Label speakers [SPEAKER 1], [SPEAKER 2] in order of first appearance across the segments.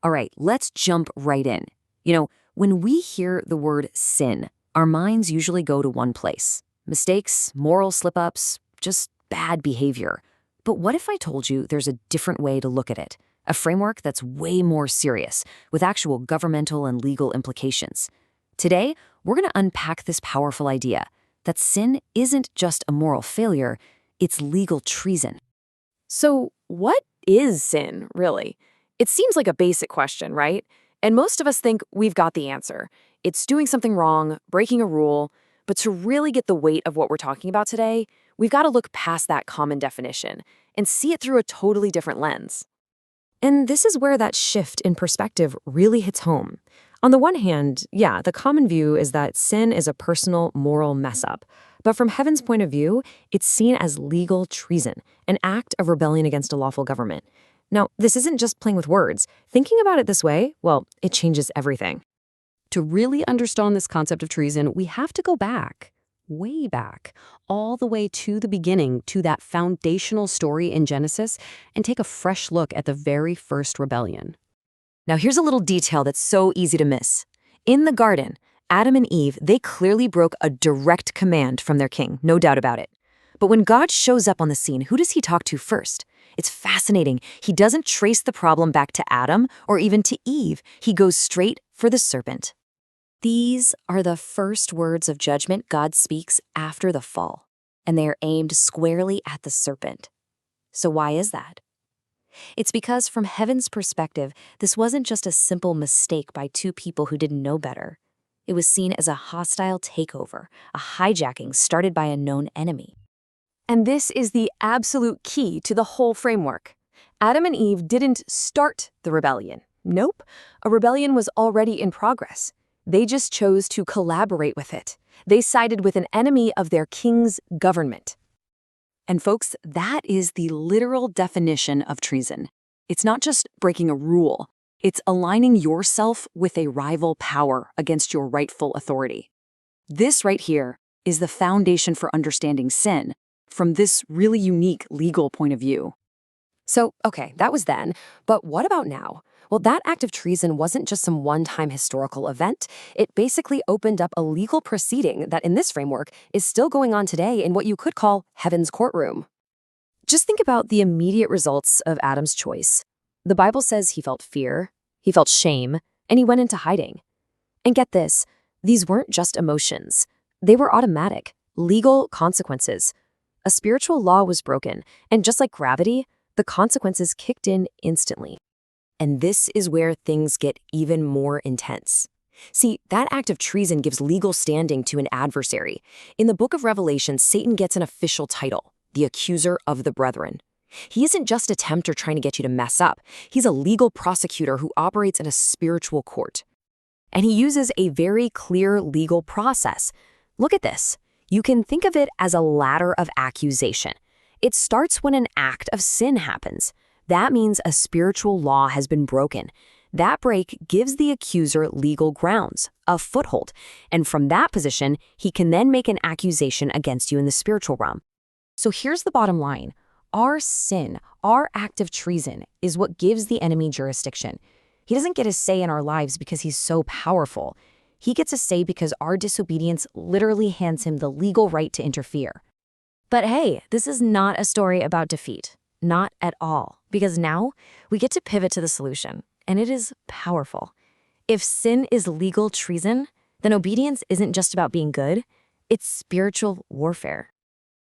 [SPEAKER 1] All right, let's jump right in. When we hear the word sin, our minds usually go to one place. Mistakes, moral slip-ups, just bad behavior. But what if I told you there's a different way to look at it? A framework that's way more serious, with actual governmental and legal implications. Today, we're going to unpack this powerful idea that sin isn't just a moral failure, it's legal treason.
[SPEAKER 2] So, what is sin, really? It seems like a basic question, right? And most of us think we've got the answer. It's doing something wrong, breaking a rule. But to really get the weight of what we're talking about today, we've got to look past that common definition and see it through a totally different lens. And this is where that shift in perspective really hits home. On the one hand, yeah, the common view is that sin is a personal, moral mess-up. But from heaven's point of view, it's seen as legal treason, an act of rebellion against a lawful government. Now, this isn't just playing with words. Thinking about it this way, well, it changes everything. To really understand this concept of treason, we have to go back, way back, all the way to the beginning, to that foundational story in Genesis, and take a fresh look at the very first rebellion.
[SPEAKER 1] Now, here's a little detail that's so easy to miss. In the garden, Adam and Eve, they clearly broke a direct command from their king, no doubt about it. But when God shows up on the scene, who does he talk to first? It's fascinating. He doesn't trace the problem back to Adam or even to Eve. He goes straight for the serpent. These are the first words of judgment God speaks after the fall, and they are aimed squarely at the serpent. So why is that? It's because from heaven's perspective, this wasn't just a simple mistake by two people who didn't know better. It was seen as a hostile takeover, a hijacking started by a known enemy.
[SPEAKER 2] And this is the absolute key to the whole framework. Adam and Eve didn't start the rebellion. Nope, a rebellion was already in progress. They just chose to collaborate with it. They sided with an enemy of their king's government.
[SPEAKER 1] And folks, that is the literal definition of treason. It's not just breaking a rule. It's aligning yourself with a rival power against your rightful authority. This right here is the foundation for understanding sin from this really unique legal point of view.
[SPEAKER 2] So, okay, that was then, but what about now? Well, that act of treason wasn't just some one-time historical event. It basically opened up a legal proceeding that, in this framework, is still going on today in what you could call heaven's courtroom. Just think about the immediate results of Adam's choice. The Bible says he felt fear, he felt shame, and he went into hiding. And get this, these weren't just emotions. They were automatic, legal consequences. A spiritual law was broken, and just like gravity, the consequences kicked in instantly. And this is where things get even more intense. See, that act of treason gives legal standing to an adversary. In the book of Revelation, Satan gets an official title, the accuser of the brethren. He isn't just a tempter trying to get you to mess up. He's a legal prosecutor who operates in a spiritual court. And he uses a very clear legal process. Look at this. You can think of it as a ladder of accusation. It starts when an act of sin happens. That means a spiritual law has been broken. That break gives the accuser legal grounds, a foothold, and from that position, he can then make an accusation against you in the spiritual realm. So here's the bottom line. Our sin, our act of treason, is what gives the enemy jurisdiction. He doesn't get a say in our lives because he's so powerful. He gets a say because our disobedience literally hands him the legal right to interfere. But hey, this is not a story about defeat. Not at all. Because now we get to pivot to the solution, and it is powerful. If sin is legal treason, then obedience isn't just about being good, it's spiritual warfare.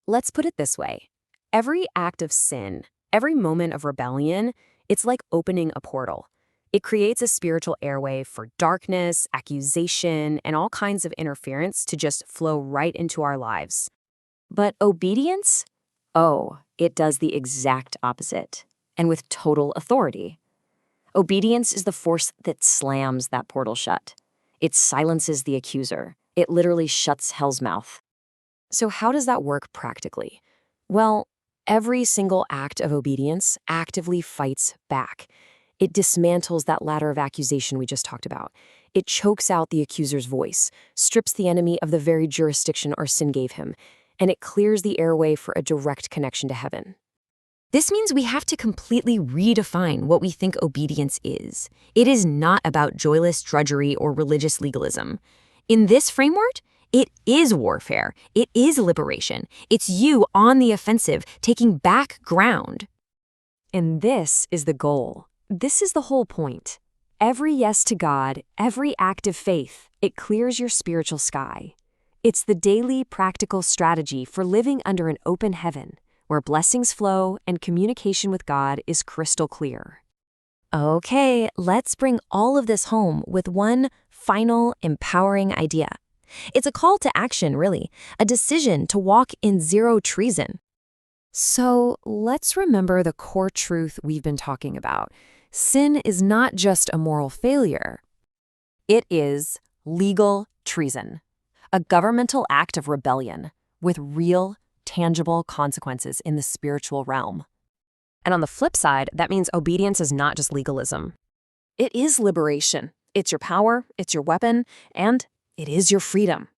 [SPEAKER 2] Let's put it this way. Every act of sin, every moment of rebellion, it's like opening a portal. It creates a spiritual airway for darkness, accusation, and all kinds of interference to just flow right into our lives. But obedience? Oh, it does the exact opposite, and with total authority. Obedience is the force that slams that portal shut. It silences the accuser. It literally shuts hell's mouth. So how does that work practically? Well, every single act of obedience actively fights back. It dismantles that ladder of accusation we just talked about. It chokes out the accuser's voice, strips the enemy of the very jurisdiction our sin gave him, and it clears the airway for a direct connection to heaven.
[SPEAKER 1] This means we have to completely redefine what we think obedience is. It is not about joyless drudgery or religious legalism. In this framework, it is warfare. It is liberation. It's you on the offensive, taking back ground. And this is the goal. This is the whole point. Every yes to God, every act of faith, it clears your spiritual sky. It's the daily, practical strategy for living under an open heaven, where blessings flow and communication with God is crystal clear. Okay, let's bring all of this home with one final, empowering idea. It's a call to action, really, a decision to walk in zero treason. So let's remember the core truth we've been talking about. Sin is not just a moral failure. It is legal treason, a governmental act of rebellion with real, tangible consequences in the spiritual realm.
[SPEAKER 2] And on the flip side, that means obedience is not just legalism. It is liberation. It's your power, it's your weapon, and it is your freedom.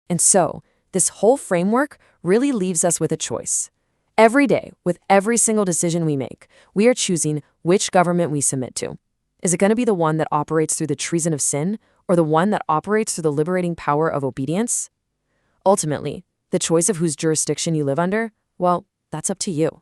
[SPEAKER 1] And so, this whole framework really leaves us with a choice. Every day, with every single decision we make, we are choosing which government we submit to. Is it going to be the one that operates through the treason of sin, or the one that operates through the liberating power of obedience? Ultimately, the choice of whose jurisdiction you live under, well, that's up to you.